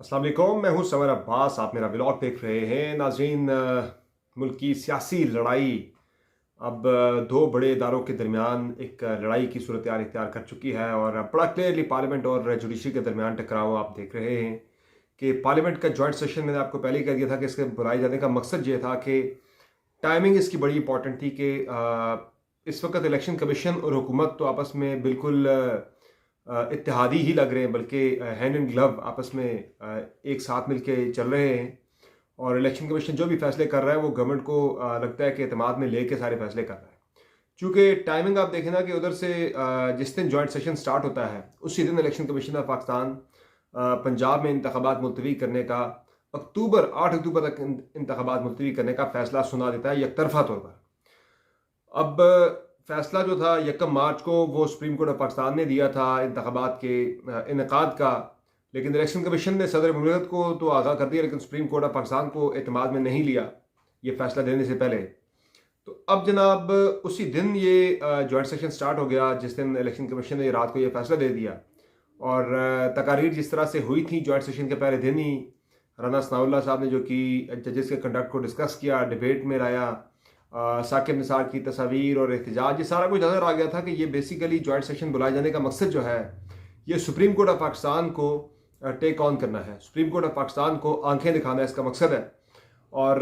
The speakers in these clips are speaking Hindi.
अस्सलाम वालेकुम, मैं हूं समर अब्बास। आप मेरा व्लॉग देख रहे हैं। नाज़रीन, मुल्क की सियासी लड़ाई अब दो बड़े इदारों के दरमियान एक लड़ाई की सूरत हाल इख्तियार कर चुकी है और बड़ा क्लियरली पार्लियामेंट और जुडिशरी के दरमियान टकराव आप देख रहे हैं कि पार्लियामेंट का जॉइंट सेशन मैंने आपको पहले ही कह दिया था कि इसके बुलाए जाने का मकसद ये था कि टाइमिंग इसकी बड़ी इंपॉर्टेंट थी कि इस वक्त इलेक्शन कमीशन और हुकूमत तो आपस में बिल्कुल इत्तेहादी ही लग रहे हैं, बल्कि हैंड एंड ग्लव आपस में एक साथ मिलके चल रहे हैं। और इलेक्शन कमीशन जो भी फैसले कर रहा है वो गवर्नमेंट को लगता है कि एतमाद में लेके सारे फैसले कर रहा है। चूँकि टाइमिंग आप देखें ना कि उधर से जिस दिन जॉइंट सेशन स्टार्ट होता है उसी दिन election commission of Pakistan Punjab में इंतखाबात मुलतवी करने का 8 अक्टूबर तक इंतखाबात मुलतवी करने का फैसला सुना देता है यकतरफा तौर पर। अब फैसला जो था 1 मार्च को वो सुप्रीम कोर्ट ऑफ पाकिस्तान ने दिया था इंतखाबात के इनेकाद का, लेकिन इलेक्शन कमीशन ने सदर मुमलिकत को तो आगाह कर दिया, लेकिन सुप्रीम कोर्ट ऑफ पाकिस्तान को एतमाद में नहीं लिया ये फैसला देने से पहले। तो अब जनाब उसी दिन ये जॉइंट सेशन स्टार्ट हो गया जिस दिन इलेक्शन कमीशन ने रात को ये फैसला दे दिया। और तकारीर जिस तरह से हुई थी जॉइंट सेशन के पहले दिन ही, राना सनाउल्लाह साहब ने जो कि जजेस के कंडक्ट को डिस्कस किया, डिबेट में लाया, साकिब निसार की तस्वीर और एहतजाज, ये सारा कुछ नज़र आ गया था कि ये बेसिकली जॉइंट सेशन बुलाए जाने का मकसद जो है ये सुप्रीम कोर्ट ऑफ पाकिस्तान को टेक ऑन करना है, सुप्रीम कोर्ट ऑफ पाकिस्तान को आंखें दिखाना इसका मकसद है। और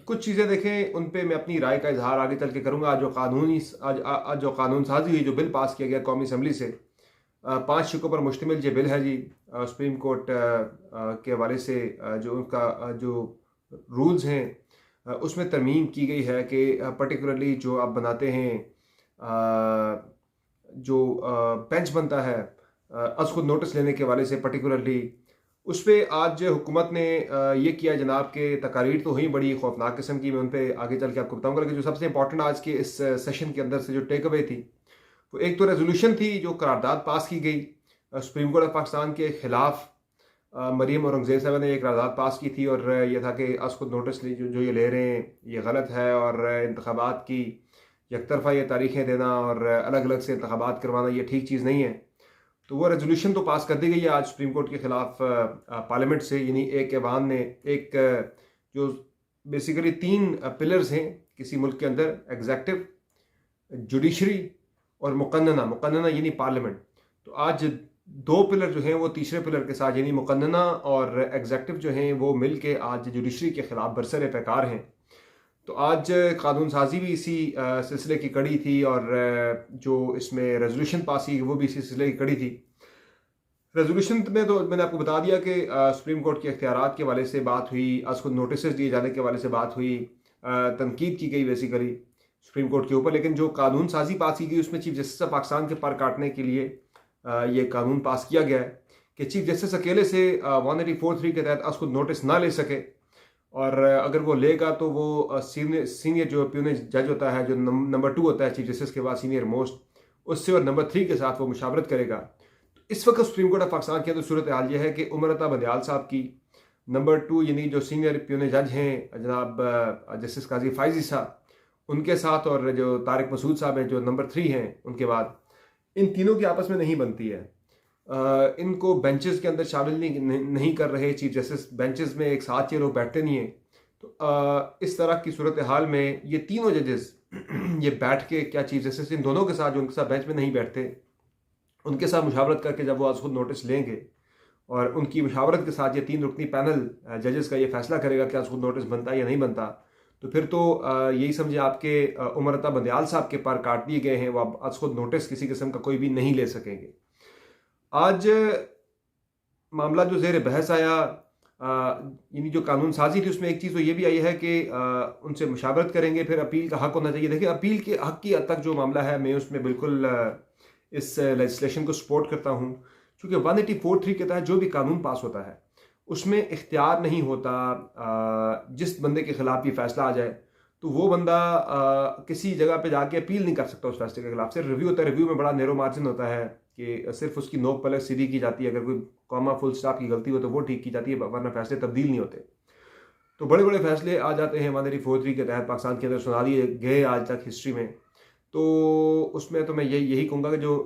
कुछ चीज़ें देखें उन पे मैं अपनी राय का इजहार आगे चल के करूँगा। आज जो कानून साजी हुई, जो बिल पास किया गया कौमी असम्बली से, 5 शिकों पर मुश्तमिल ये बिल है जी। सुप्रीम कोर्ट के हवाले से जो उनका जो रूल्स हैं उसमें तरमीम की गई है कि पर्टिकुलरली जो आप बनाते हैं जो बेंच बनता है अज खुद नोटिस लेने के हवाले से पर्टिकुलरली उस पर आज हुकूमत ने ये किया जनाब के तकारीर तो हुई बड़ी खौफनाक किस्म की, मैं उन पर आगे चल के आपको बताऊंगा। लेकिन जो सबसे इंपॉर्टेंट आज के इस सेशन के अंदर से जो टेक अवे थी वो एक तो रेजोल्यूशन थी जो करारदाद पास की गई सुप्रीम कोर्ट ऑफ पाकिस्तान के खिलाफ। मरीम औरंगज़ेब साहब ने एक करारदाद पास की थी और यह था कि आज खुद नोटिस जो ये ले रहे हैं ये गलत है और इंतखाबात की यकतरफा ये तारीखें देना और अलग अलग से इंतखाबात करवाना ये ठीक चीज़ नहीं है। तो वो रेजोल्यूशन तो पास कर दी गई है आज सुप्रीम कोर्ट के ख़िलाफ़ पार्लियामेंट से, यानी एक ऐवान ने एक जो बेसिकली 3 पिलर्स हैं किसी मुल्क के अंदर, एग्जेक्टिव, जुडिशरी और मुकन्नना यानी पार्लियामेंट। तो आज 2 पिलर जो हैं वो तीसरे पिलर के साथ यानी मुकन्नना और एग्जेक्टिव जो हैं वो मिल के आज जुडिशरी के ख़िलाफ़ बरसर पैकार हैं। तो आज कानून साजी भी इसी सिलसिले की कड़ी थी और जो इसमें रेजोल्यूशन पास की वो भी इसी सिलसिले की कड़ी थी। रेजोल्यूशन में तो मैंने आपको बता दिया कि सुप्रीम कोर्ट के इख्तियारात के हवाले से बात हुई, आज खुद नोटिस दिए जाने के हवाले से बात हुई, तनकीद की गई बेसिकली सुप्रीम कोर्ट के ऊपर। लेकिन जो कानून साजी पास की गई उसमें चीफ जस्टिस ऑफ पाकिस्तान के पर काटने के लिए ये कानून पास किया गया है कि चीफ जस्टिस अकेले से 184(3) के तहत आज खुद नोटिस ना ले सके, और अगर वो लेगा तो वो सीनियर जो प्यून जज होता है, जो नंबर 2 होता है चीफ जस्टिस के बाद सीनियर मोस्ट, उससे और नंबर 3 के साथ वो मुशावरत करेगा। तो इस वक्त सुप्रीम कोर्ट ऑफ पाकिस्तान के अंदर सूरत हाल ये है कि उमरता बंदयाल साहब की नंबर 2 यानी जो सीनियर प्यून जज हैं जनाब जस्टिस काजी फायजी साहब, उनके साथ और जो तारिक मसूद साहब हैं जो नंबर 3 हैं उनके बाद, इन तीनों की आपस में नहीं बनती है। इनको बेंचेस के अंदर शामिल नहीं कर रहे चीफ जस्टिस, बेंचेस में एक साथ ये लोग बैठते नहीं हैं। तो इस तरह की सूरत हाल में ये तीनों जजेस ये बैठ के क्या चीफ जस्टिस इन दोनों के साथ जो उनके साथ बेंच में नहीं बैठते उनके साथ मुशावरत करके जब वो आज खुद नोटिस लेंगे और उनकी मुशावरत के साथ ये 3 रुकनी पैनल जजेस का ये फैसला करेगा कि आज खुद नोटिस बनता है या नहीं बनता, तो फिर तो यही समझे आपके उमरता बंदयाल साहब के पर काट दिए गए हैं, वो अब आज खुद नोटिस किसी किस्म का कोई भी नहीं ले सकेंगे। आज मामला जो ज़ेर बहस आया यानी जो कानून साजी थी उसमें एक चीज़ तो ये भी आई है कि उनसे मुशावरत करेंगे, फिर अपील का हक होना चाहिए। देखिए अपील के हक की हद तक जो मामला है मैं उसमें बिल्कुल इस लेजिस्लेशन को सपोर्ट करता हूँ, क्योंकि 184(3) के तहत जो भी कानून पास होता है उसमें इख्तियार नहीं होता जिस बंदे के ख़िलाफ़ ये फैसला आ जाए तो वो बंदा किसी जगह पे जाके अपील नहीं कर सकता उस फैसले के खिलाफ। सिर्फ रिव्यू होता है, रिव्यू में बड़ा नैरो मार्जिन होता है कि सिर्फ उसकी नोक पलक सीधी की जाती है, अगर कोई कॉमा फुल स्टॉप की गलती हो तो वो ठीक की जाती है, वरना फैसले तब्दील नहीं होते। तो बड़े बड़े फैसले आ जाते हैं 184(3) के तहत पाकिस्तान के अंदर सुना दिए गए आज तक हिस्ट्री में। तो उसमें तो मैं यही कहूँगा कि जो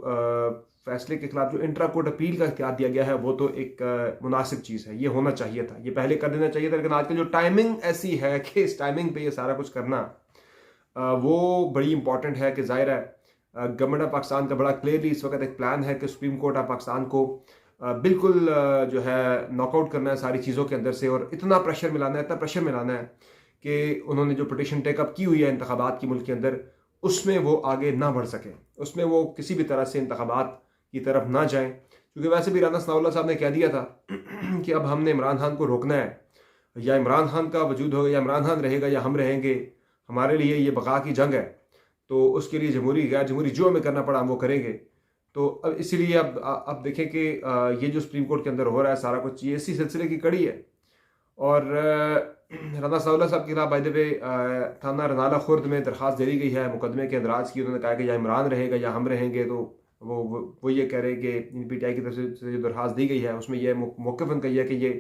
फैसले के खिलाफ जो इंट्रा कोर्ट अपील का इख्तियार दिया गया है वो तो एक मुनासिब चीज़ है, ये होना चाहिए था, ये पहले कर देना चाहिए था। लेकिन आजकल जो टाइमिंग ऐसी है कि इस टाइमिंग पे ये सारा कुछ करना वो बड़ी इंपॉर्टेंट है कि ज़ाहिर है गवर्नमेंट ऑफ पाकिस्तान का बड़ा क्लियरली इस वक्त एक प्लान है कि सुप्रीम कोर्ट ऑफ पाकिस्तान को बिल्कुल जो है नॉकआउट करना है सारी चीज़ों के अंदर से, और इतना प्रेशर मिलाना है, इतना प्रेशर मिलाना है कि उन्होंने जो पिटिशन टेकअप की हुई है इंतखाबात की मुल्क के अंदर, उसमें वो आगे ना बढ़ सके, उसमें वो किसी भी तरह से इंतखाबात की तरफ ना जाएं। क्योंकि वैसे भी राना सनाउल्लाह साहब ने कह दिया था कि अब हमने इमरान खान को रोकना है, या इमरान खान का वजूद होगा, या इमरान खान रहेगा या हम रहेंगे, हमारे लिए ये बका की जंग है, तो उसके लिए जमहूरी गैर जमहूरी जो हमें करना पड़ा हम वो करेंगे। तो अब इसीलिए अब देखें कि ये जो सुप्रीम कोर्ट के अंदर हो रहा है सारा कुछ, ये इसी सिलसिले की कड़ी है। और राना सनाउल्लाह साहब के खिलाफ बाय द वे थाना रनाला खुर्द में दरख्वास्त दे दी गई है मुकदमे के अंदराज की। उन्होंने कहा कि या इमरान रहेगा या हम रहेंगे, तो वो ये कह रहे हैं कि PTI की तरफ से जो दरख्वास्त दी गई है उसमें यह मौक़िफ़न कही है कि ये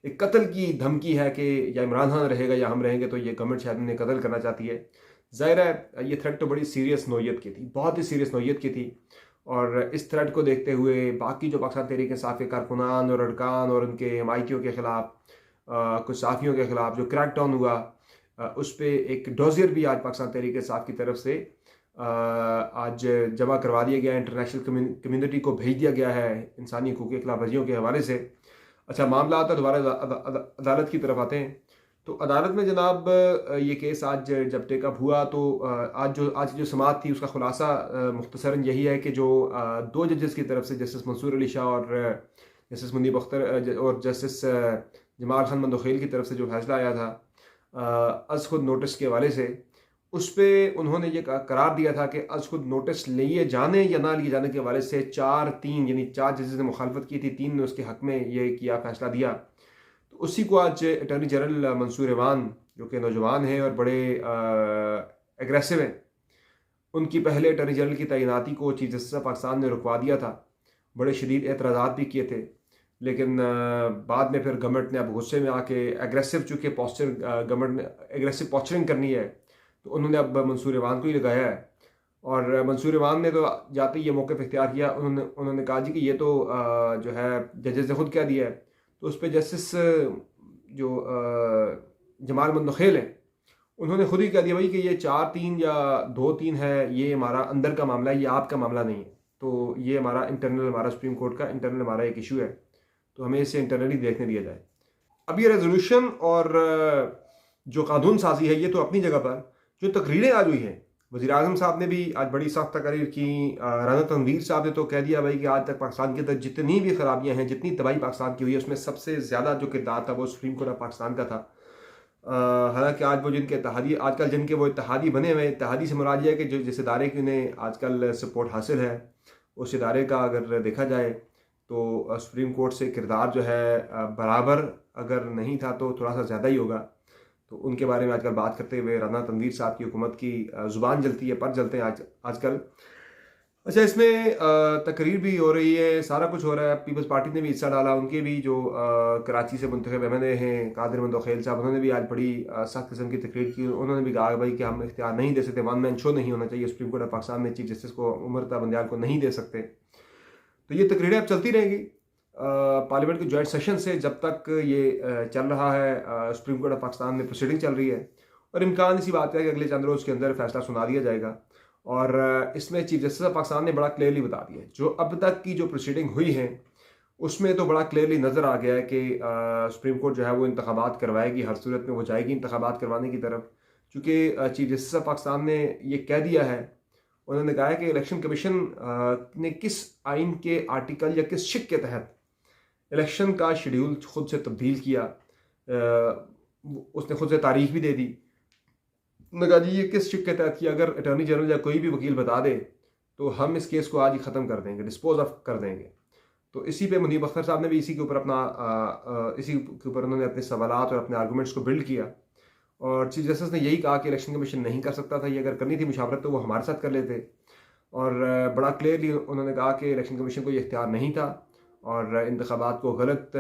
एक कत्ल की धमकी है कि या इमरान खान रहेगा या हम रहेंगे, तो ये गवर्नमेंट शायद उन्हें कत्ल करना चाहती है। ज़ाहिर है ये थ्रेट तो बड़ी सीरियस नौयत की थी, बहुत ही सीरियस नौयत की थी। और इस थ्रेट को देखते हुए बाकी जो पाकिस्तान तहरीक इंसाफ के कारकुनान और अरकान और उनके हमायतियों के ख़िलाफ़, कुछ साफ़ियों के ख़िलाफ़ जो क्रैकडाउन हुआ, उस पर एक डोजियर भी आज पाकिस्तान तहरीक इंसाफ की तरफ से आज जमा करवा दिया गया, इंटरनेशनल कम्युनिटी को भेज दिया गया है इंसानी हकूक़ की खिलाफ वर्जियों के हवाले से। अच्छा, मामला आता है दोबारा अदालत की तरफ आते हैं। तो अदालत में जनाब ये केस आज जब टेकअप हुआ तो आज जो समाअत थी उसका खुलासा मुख्तसरन यही है कि जो 2 जजेस की तरफ से जस्टिस मंसूर अली शाह और जस्टिस मुनीब अख्तर और जस्टिस जमाल खान मंदोखेल की तरफ से जो फैसला आया था अज खुद नोटिस के हवाले से, उस पर उन्होंने ये करार दिया था कि अज खुद नोटिस लिए जाने या ना लिए जाने के हवाले से 4-3 यानी 4 जजेस ने मुखालफत की थी, 3 ने उसके हक में ये किया, फैसला दिया। तो उसी को आज अटॉर्नी जनरल मंसूर एवान जो कि नौजवान हैं और बड़े एग्रेसिव हैं, उनकी पहले अटॉर्नी जनरल की तैनाती को चीफ जस्टिस ऑफ पाकिस्तान ने रुकवा दिया था। बड़े शदीद एतराज़ात भी किए थे, लेकिन बाद में फिर गवर्नमेंट ने अब गुस्से में आके एग्रेसिव, चूँकि पोस्चर गवर्नमेंट ने एग्रेसिव पोस्चरिंग करनी है, तो उन्होंने अब मंसूर एवान को ही लगाया है। और मंसूर एवान ने तो जाते ही ये मौक़िफ़ इख्तियार किया, उन्होंने कहा जी कि ये तो जो है जजेस ने खुद कह दिया है। तो उस पर जस्टिस जो जमाल मंदोखेल हैं उन्होंने खुद ही कह दिया भाई कि ये 4-3 या 2-3 है, ये हमारा अंदर का मामला है, ये आपका मामला नहीं है। तो ये हमारा इंटरनल, हमारा सुप्रीम कोर्ट का इंटरनल हमारा एक इशू है, तो हमें इसे इंटरनली देखने दिया जाए। अब ये रेजोल्यूशन और जो कानून साजी है ये तो अपनी जगह पर, जो तकरीरें आज हुई हैं, वज़ीर आज़म साहब ने भी आज बड़ी सख्त तकरीर की। राना तनवीर साहब ने तो कह दिया भाई कि आज तक पाकिस्तान के अंदर जितनी भी खराबियां हैं, जितनी तबाही पाकिस्तान की हुई है, उसमें सबसे ज़्यादा जो किरदार था वो सुप्रीम कोर्ट ऑफ पाकिस्तान का था। हालांकि आज वो जिनके इत्तेहादी, आजकल जिनके वो इत्तेहादी बने हुए, इत्तेहादी से मुराद है कि जो जिस इदारे की उन्हें आजकल सपोर्ट हासिल है, उस इदारे का अगर देखा जाए तो सुप्रीम कोर्ट से किरदार जो है बराबर अगर नहीं था तो थोड़ा सा ज़्यादा ही होगा। तो उनके बारे में आजकल बात करते हुए राना तनवीर साहब की हुकूमत की ज़ुबान जलती है, पर जलते हैं आजकल। अच्छा, इसमें तकरीर भी हो रही है, सारा कुछ हो रहा है। पीपल्स पार्टी ने भी हिस्सा डाला, उनके भी जो कराची से मुंतखब MNA हैं कादिर मंदोखेल साहब, उन्होंने भी आज बड़ी सख्त किस्म की तकरीर की। उन्होंने भी कहा भाई कि हम इख्तियार नहीं दे सकते, 1 मैन शो नहीं होना चाहिए सुप्रीम कोर्ट ऑफ पाकिस्तान में, चीफ जस्टिस को उमरता बंदयाल को नहीं दे सकते। तो ये तकरीरें अब चलती रहेंगी पार्लियामेंट के जॉइंट सेशन से, जब तक ये चल रहा है, सुप्रीम कोर्ट ऑफ पाकिस्तान में प्रोसीडिंग चल रही है। और इम्कान इसी बात का है कि अगले चंद रोज़ के अंदर फैसला सुना दिया जाएगा। और इसमें चीफ जस्टिस ऑफ पाकिस्तान ने बड़ा क्लियरली बता दिया है, जो अब तक की जो प्रोसीडिंग हुई है उसमें तो बड़ा क्लियरली नज़र आ गया है कि सुप्रीम कोर्ट जो है वो इंतखाबात करवाएगी, हर सूरत में वो जाएगी इंतखाबात करवाने की तरफ। चूँकि चीफ जस्टिस ऑफ पाकिस्तान ने ये कह दिया है, उन्होंने कहा है कि इलेक्शन कमीशन ने किस आइन के आर्टिकल या किस शिक के तहत इलेक्शन का शेड्यूल खुद से तब्दील किया, उसने खुद से तारीख भी दे दी। उन्होंने कहा जी ये किस शिक के तहत किया, अगर अटॉर्नी जनरल या कोई भी वकील बता दे तो हम इस केस को आज ही ख़त्म कर देंगे, डिस्पोज ऑफ कर देंगे। तो इसी पे मुनीब अख्तर साहब ने भी इसी के ऊपर उन्होंने अपने सवालात और अपने आर्गूमेंट्स को बिल्ड किया। और चीफ जस्टिस ने यही कहा कि इलेक्शन कमीशन नहीं कर सकता था, ये अगर करनी थी मुशावरत तो वो हमारे साथ कर लेते। और बड़ा क्लियरली उन्होंने कहा कि इलेक्शन कमीशन को ये इख्तियार नहीं था और इंतखाबात को गलत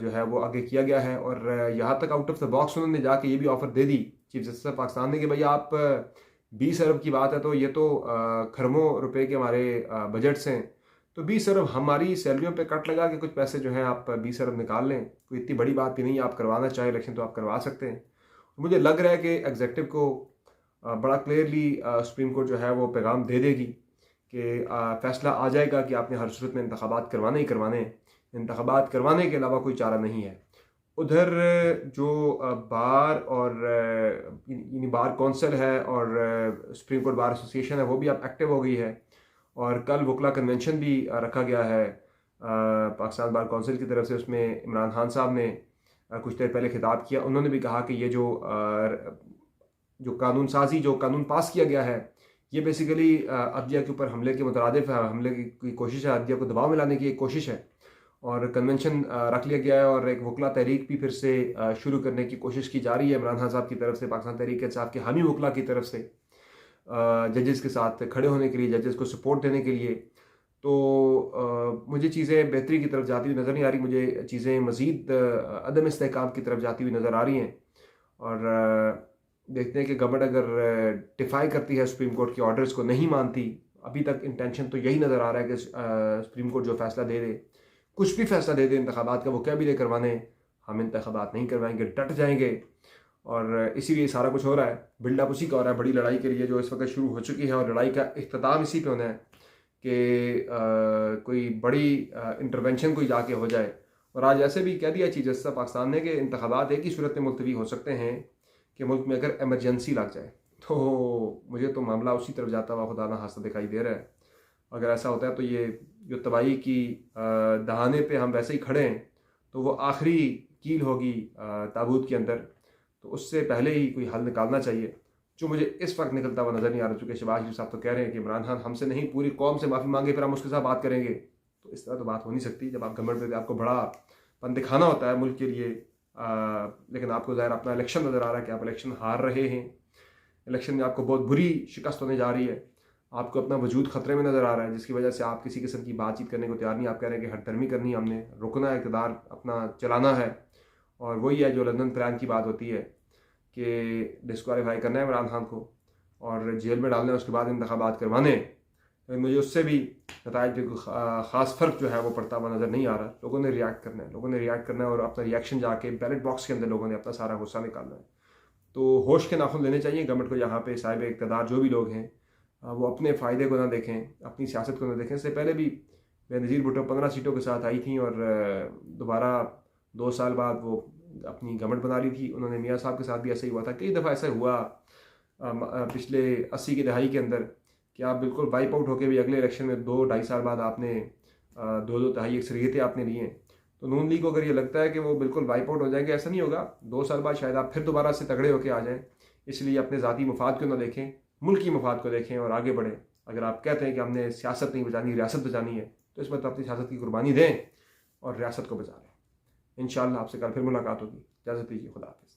जो है वो आगे किया गया है। और यहाँ तक आउट ऑफ द बॉक्स उन्होंने जाके ये भी offer they the chief justice of Pakistan ने कि भाई आप 20 अरब की बात है तो ये तो खरबों रुपए के हमारे बजट्स हैं, तो 20 अरब हमारी सैलरियों पे कट लगा के कुछ पैसे जो हैं आप 20 अरब निकाल लें, कोई इतनी बड़ी बात भी नहीं है। आप करवाना चाहें इलेक्शन तो आप करवा सकते हैं। मुझे लग रहा है कि एग्जेक्टिव को बड़ा क्लियरली सुप्रीम कोर्ट जो है वो पैगाम दे देगी कि फैसला आ जाएगा कि आपने हर सूरत में इंतखाबात करवाने ही करवाने हैं। इंतखाबात करवाने के अलावा कोई चारा नहीं है। उधर जो बार और यानी बार कौंसिल है और सुप्रीम कोर्ट बार एसोसिएशन है वो भी अब एक्टिव हो गई है। और कल वकला कन्वेंशन भी रखा गया है पाकिस्तान बार कौंसिल की तरफ से। उसमें इमरान खान साहब ने कुछ देर पहले खिताब किया। उन्होंने भी कहा कि ये जो कानून साजी जो कानून पास किया गया है ये बेसिकली अदलिया के ऊपर हमले के मुतरादिफ है, हमले की कोशिश है, अदलिया को दबाव में लाने की एक कोशिश है। और कन्वेंशन रख लिया गया है और एक वकला तहरीक भी फिर से शुरू करने की कोशिश की जा रही है इमरान खान साहब की तरफ से, पाकिस्तान तहरीक इंसाफ के हामी वकला की तरफ से जजेस के साथ खड़े होने के लिए, जजेस को सपोर्ट देने के लिए। तो मुझे चीज़ें बेहतरी की तरफ जाती हुई नज़र नहीं आ रही, मुझे चीज़ें मज़ीद अदम इस्तेहकाम की तरफ जाती हुई नज़र आ रही हैं। और देखते हैं कि गवर्नमेंट अगर डिफाई करती है सुप्रीम कोर्ट के ऑर्डर्स को, नहीं मानती, अभी तक इंटेंशन तो यही नज़र आ रहा है कि सुप्रीम कोर्ट जो फैसला दे दे, कुछ भी फैसला दे दे इंतखाबात का, वो क्या भी दे करवाने, हम इंतखाबात नहीं करवाएंगे, डट जाएंगे। और इसीलिए सारा कुछ हो रहा है, बिल्डअप उसी का हो रहा है बड़ी लड़ाई के लिए जो इस वक्त शुरू हो चुकी है। और लड़ाई का इख्तिताम इसी पे होना है कि कोई बड़ी इंटरवेंशन कोई जाके हो जाए। और आज ऐसे भी कह दिया चीफ जस्टिस पाकिस्तान ने कि इंतखाबात एक ही सूरत में मुलतवी हो सकते हैं कि मुल्क में अगर एमरजेंसी लग जाए। तो मुझे तो मामला उसी तरफ जाता हुआ खुदा ना हास्ता दिखाई दे रहा है। अगर ऐसा होता है तो ये जो तबाही की दहाने पे हम वैसे ही खड़े हैं तो वो आखिरी कील होगी ताबूत के अंदर, तो उससे पहले ही कोई हल निकालना चाहिए, जो मुझे इस वक्त निकलता हुआ नज़र नहीं आ रहा। चूँकि शहबाज शरीफ साहब तो कह रहे हैं कि इमरान खान हमसे नहीं पूरी कौम से माफ़ी मांगे फिर हम उसके साथ बात करेंगे, तो इस तरह तो बात हो नहीं सकती। जब आप गवर्नमेंट पे आपको बड़ा पन दिखाना होता है मुल्क के लिए, लेकिन आपको ज़ाहिर अपना इलेक्शन नज़र आ रहा है कि आप इलेक्शन हार रहे हैं, इलेक्शन में आपको बहुत बुरी शिकस्त होने जा रही है, आपको अपना वजूद ख़तरे में नज़र आ रहा है, जिसकी वजह से आप किसी किस्म की बातचीत करने को तैयार नहीं। आप कह रहे हैं कि हटधर्मी करनी है, हमने रुकना है, इक़्तिदार अपना चलाना है। और वही है जो लंदन प्लान की बात होती है कि डिस्क्वालीफाई करना है इमरान खान को और जेल में डालना है, उसके बाद इंतखाबात करवाने। तो मुझे उससे भी नताइज पे ख़ास फ़र्क जो है वो पड़ता हुआ नज़र नहीं आ रहा। लोगों ने रिएक्ट करना है, लोगों ने रिएक्ट करना है और अपना रिएक्शन जाके बैलेट बॉक्स के अंदर लोगों ने अपना सारा गुस्सा निकालना है। तो होश के नाखुन लेने चाहिए गवर्नमेंट को। यहाँ पे साहिब इक़्तिदार जो भी लोग हैं वो अपने फ़ायदे को ना देखें, अपनी सियासत को ना देखें। इससे पहले भी बेनज़ीर भुट्टो 15 सीटों के साथ आई थी और दोबारा 2 साल बाद वो अपनी गवर्नमेंट बना ली थी। उन्होंने मियाँ साहब के साथ भी ऐसा ही हुआ था, कई दफ़ा ऐसा हुआ पिछले 80 की दहाई के अंदर कि आप बिल्कुल वाइप आउट होकर भी अगले इलेक्शन में 2-2.5 साल बाद आपने 2-2 तिहाई अक्सरियतें आपने ली हैं। तो नून लीग को अगर ये लगता है कि वो बिल्कुल वाइप आउट हो जाएंगे, ऐसा नहीं होगा। 2 साल बाद शायद आप फिर दोबारा से तगड़े होकर आ जाएं। इसलिए अपने ज़ाती मफाद को ना देखें, मुल्क की मफाद को देखें और आगे बढ़ें। अगर आप कहते हैं कि हमने सियासत नहीं बचानी, रियासत बचानी है, तो इस वक्त अपनी सियासत की कुर्बानी दें और रियासत को बचा लें। इंशाअल्लाह आपसे कल फिर मुलाकात होगी। इजाज़त दीजिए, खुदा हाफ़िज़।